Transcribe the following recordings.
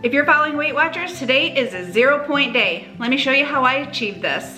If you're following Weight Watchers, today is a 0 point day. Let me show you how I achieved this.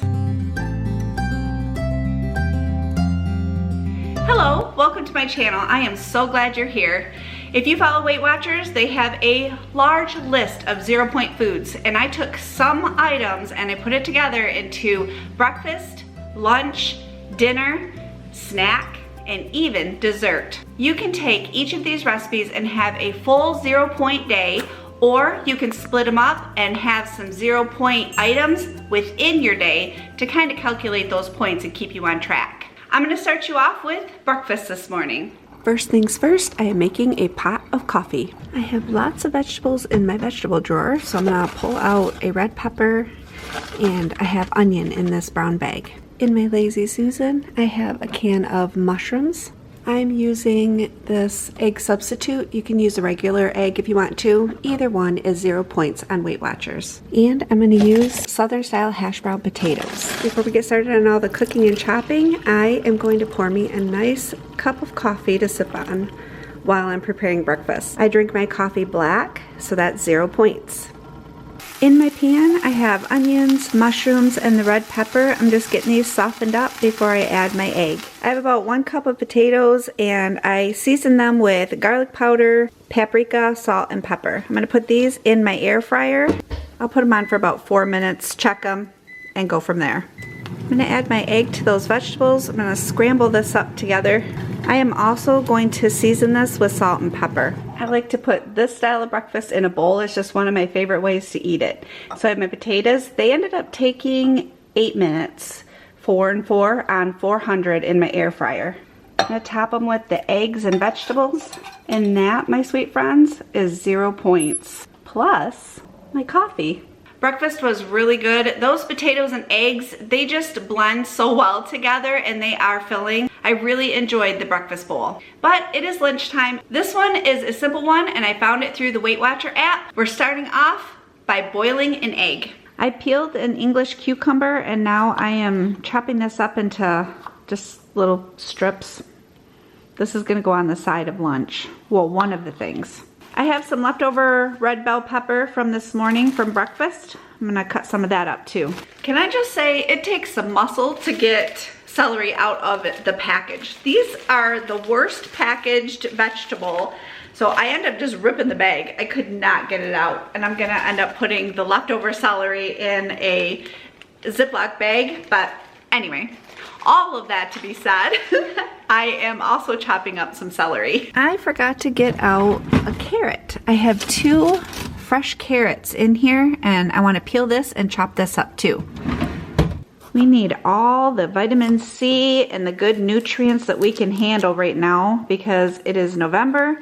Hello, welcome to my channel. I am so glad you're here. If you follow Weight Watchers, they have a large list of 0 point foods, and I took some items and I put it together into breakfast, lunch, dinner, snack, and even dessert. You can take each of these recipes and have a full 0 point day, or you can split them up and have some 0 point items within your day to kind of calculate those points and keep you on track. I'm gonna start you off with breakfast this morning. First things first, I am making a pot of coffee. I have lots of vegetables in my vegetable drawer, so I'm gonna pull out a red pepper, and I have onion in this brown bag. In my Lazy Susan, I have a can of mushrooms. I'm using this egg substitute. You can use a regular egg if you want to. Either one is 0 points on Weight Watchers. And I'm gonna use Southern style hash brown potatoes. Before we get started on all the cooking and chopping, I am going to pour me a nice cup of coffee to sip on while I'm preparing breakfast. I drink my coffee black, so that's 0 points. In my pan, I have onions, mushrooms, and the red pepper. I'm just getting these softened up before I add my egg. I have about 1 cup of potatoes, and I season them with garlic powder, paprika, salt, and pepper. I'm gonna put these in my air fryer. I'll put them on for about 4 minutes, check them, and go from there. I'm gonna add my egg to those vegetables. I'm gonna scramble this up together. I am also going to season this with salt and pepper. I like to put this style of breakfast in a bowl. It's just one of my favorite ways to eat it. So I have my potatoes. They ended up taking 8 minutes, 4 and 4 on 400 in my air fryer. I'm gonna top them with the eggs and vegetables. And that, my sweet friends, is 0 points. Plus my coffee. Breakfast was really good. Those potatoes and eggs, they just blend so well together and they are filling. I really enjoyed the breakfast bowl. But it is lunchtime. This one is a simple one and I found it through the Weight Watcher app. We're starting off by boiling an egg. I peeled an English cucumber and now I am chopping this up into just little strips. This is gonna go on the side of lunch. Well, one of the things. I have some leftover red bell pepper from this morning from breakfast. I'm gonna cut some of that up too. Can I just say, it takes some muscle to get celery out of the package. These are the worst packaged vegetable, so I end up just ripping the bag. I could not get it out, and I'm gonna end up putting the leftover celery in a Ziploc bag, but anyway. All of that to be said, I am also chopping up some celery. I forgot to get out a carrot. I have 2 fresh carrots in here and I want to peel this and chop this up too. We need all the vitamin C and the good nutrients that we can handle right now because it is November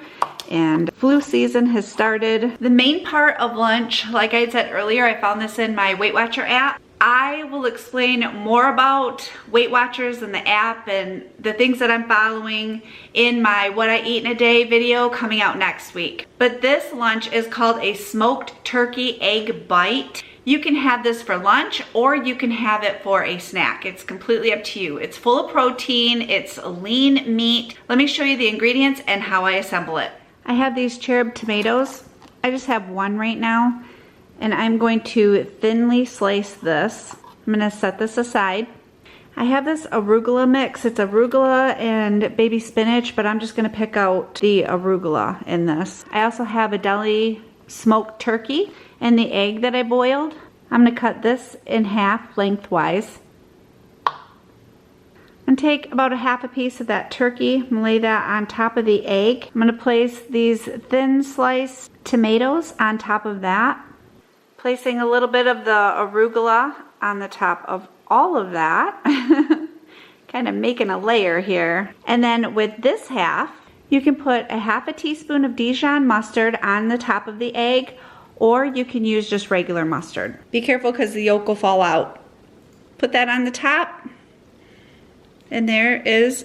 and flu season has started. The main part of lunch, like I said earlier, I found this in my Weight Watcher app. I will explain more about Weight Watchers and the app and the things that I'm following in my What I Eat in a Day video coming out next week. But this lunch is called a smoked turkey egg bite. You can have this for lunch or you can have it for a snack. It's completely up to you. It's full of protein, it's lean meat. Let me show you the ingredients and how I assemble it. I have these cherub tomatoes. I just have 1 right now. And I'm going to thinly slice this. I'm gonna set this aside. I have this arugula mix. It's arugula and baby spinach, but I'm just gonna pick out the arugula in this. I also have a deli smoked turkey and the egg that I boiled. I'm gonna cut this in half lengthwise. I'm gonna take about a half a piece of that turkey. I'm gonna lay that on top of the egg. I'm gonna place these thin sliced tomatoes on top of that. Placing a little bit of the arugula on the top of all of that. Kind of making a layer here. And then with this half, you can put a half a teaspoon of Dijon mustard on the top of the egg, or you can use just regular mustard. Be careful because the yolk will fall out. Put that on the top. And there is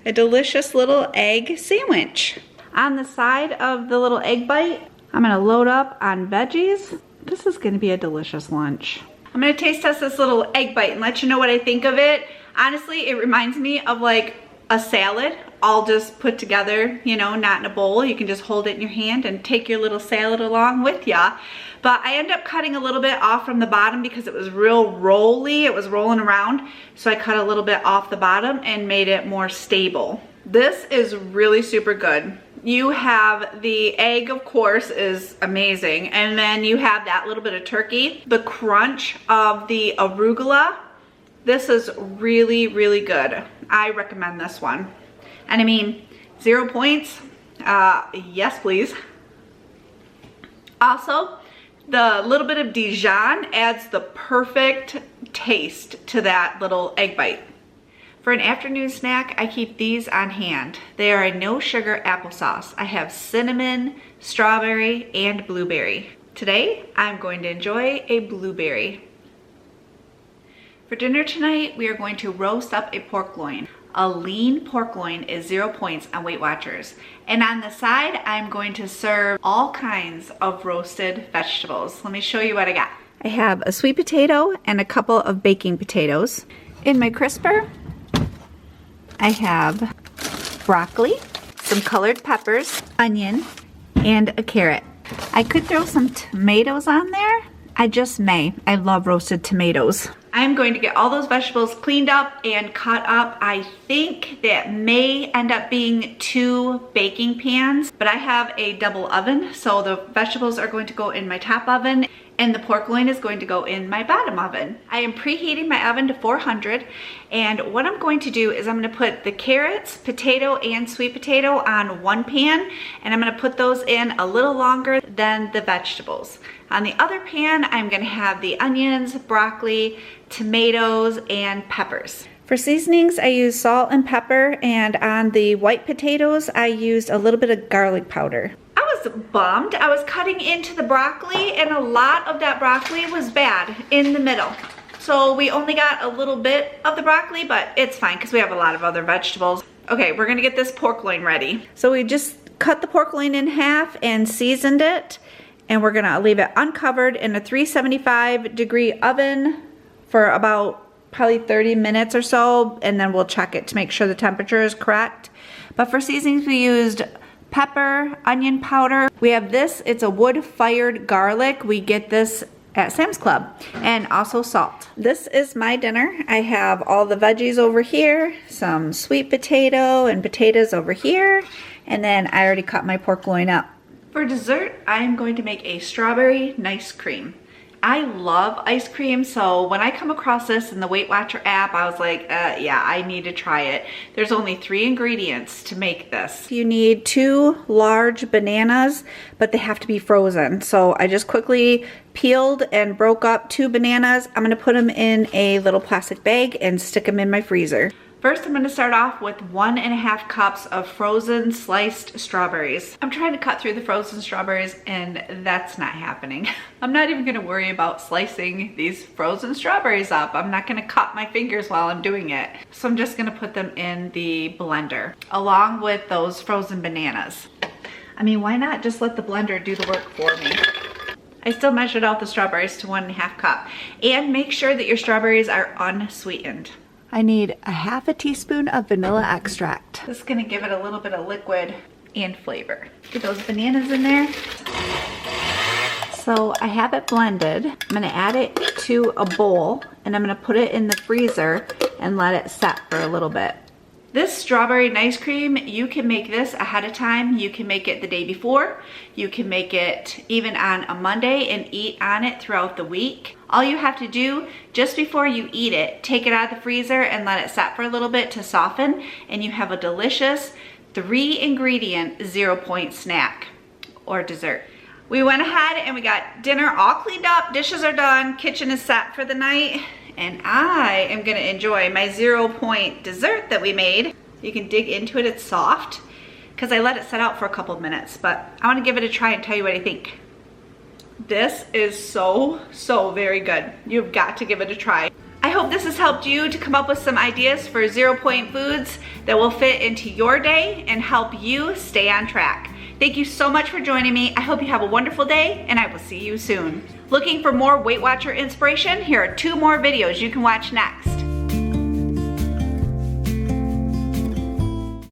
a delicious little egg sandwich. On the side of the little egg bite, I'm gonna load up on veggies. This is gonna be a delicious lunch. I'm gonna taste test this little egg bite and let you know what I think of it. Honestly, it reminds me of like a salad, all just put together, you know, not in a bowl. You can just hold it in your hand and take your little salad along with ya. But I ended up cutting a little bit off from the bottom because it was real rolly. It was rolling around. So I cut a little bit off the bottom and made it more stable. This is really super good. You have the egg, of course, is amazing. And then you have that little bit of turkey. The crunch of the arugula. This is really, really good. I recommend this one. And I mean, 0 points. Yes, please. Also, the little bit of Dijon adds the perfect taste to that little egg bite. For an afternoon snack, I keep these on hand. They are a no sugar applesauce. I have cinnamon, strawberry, and blueberry. Today, I'm going to enjoy a blueberry. For dinner tonight, we are going to roast up a pork loin. A lean pork loin is 0 points on Weight Watchers. And on the side, I'm going to serve all kinds of roasted vegetables. Let me show you what I got. I have a sweet potato and a couple of baking potatoes. In my crisper, I have broccoli, some colored peppers, onion, and a carrot. I could throw some tomatoes on there. I just may. I love roasted tomatoes. I'm going to get all those vegetables cleaned up and cut up. I think that may end up being 2 baking pans, but I have a double oven, so the vegetables are going to go in my top oven and the pork loin is going to go in my bottom oven. I am preheating my oven to 400, and what I'm going to do is I'm going to put the carrots, potato, and sweet potato on one pan, and I'm going to put those in a little longer than the vegetables. On the other pan, I'm going to have the onions, broccoli, tomatoes, and peppers. For seasonings, I use salt and pepper, and on the white potatoes, I used a little bit of garlic powder. I was bummed. I was cutting into the broccoli, and a lot of that broccoli was bad in the middle. So we only got a little bit of the broccoli, but it's fine because we have a lot of other vegetables. Okay, we're gonna get this pork loin ready. So we just cut the pork loin in half and seasoned it, and we're gonna leave it uncovered in a 375-degree oven for about probably 30 minutes or so, and then we'll check it to make sure the temperature is correct. But for seasonings, we used pepper, onion powder. We have this, it's a wood-fired garlic. We get this at Sam's Club, and also salt. This is my dinner. I have all the veggies over here, some sweet potato and potatoes over here, and then I already cut my pork loin up. For dessert, I am going to make a strawberry nice cream. I love ice cream, so when I come across this in the Weight Watcher app, I was like, yeah, I need to try it. There's only 3 ingredients to make this. You need 2 large bananas, but they have to be frozen. So I just quickly peeled and broke up 2 bananas. I'm gonna put them in a little plastic bag and stick them in my freezer. First, I'm going to start off with 1.5 cups of frozen sliced strawberries. I'm trying to cut through the frozen strawberries, and that's not happening. I'm not even going to worry about slicing these frozen strawberries up. I'm not going to cut my fingers while I'm doing it. So I'm just going to put them in the blender along with those frozen bananas. I mean, why not just let the blender do the work for me? I still measured out the strawberries to 1.5 cup. And make sure that your strawberries are unsweetened. I need a half a teaspoon of vanilla extract. This is gonna give it a little bit of liquid and flavor. Get those bananas in there. So I have it blended. I'm gonna add it to a bowl, and I'm gonna put it in the freezer and let it set for a little bit. This strawberry nice cream, you can make this ahead of time. You can make it the day before. You can make it even on a Monday and eat on it throughout the week. All you have to do, just before you eat it, take it out of the freezer and let it set for a little bit to soften, and you have a delicious 3-ingredient 0 point snack or dessert. We went ahead and we got dinner all cleaned up, dishes are done, kitchen is set for the night. And I am gonna enjoy my 0 point dessert that we made. You can dig into it, it's soft, because I let it set out for a couple of minutes, but I wanna give it a try and tell you what I think. This is so very good. You've got to give it a try. I hope this has helped you to come up with some ideas for 0 point foods that will fit into your day and help you stay on track. Thank you so much for joining me. I hope you have a wonderful day, and I will see you soon. Looking for more Weight Watcher inspiration? Here are 2 more videos you can watch next.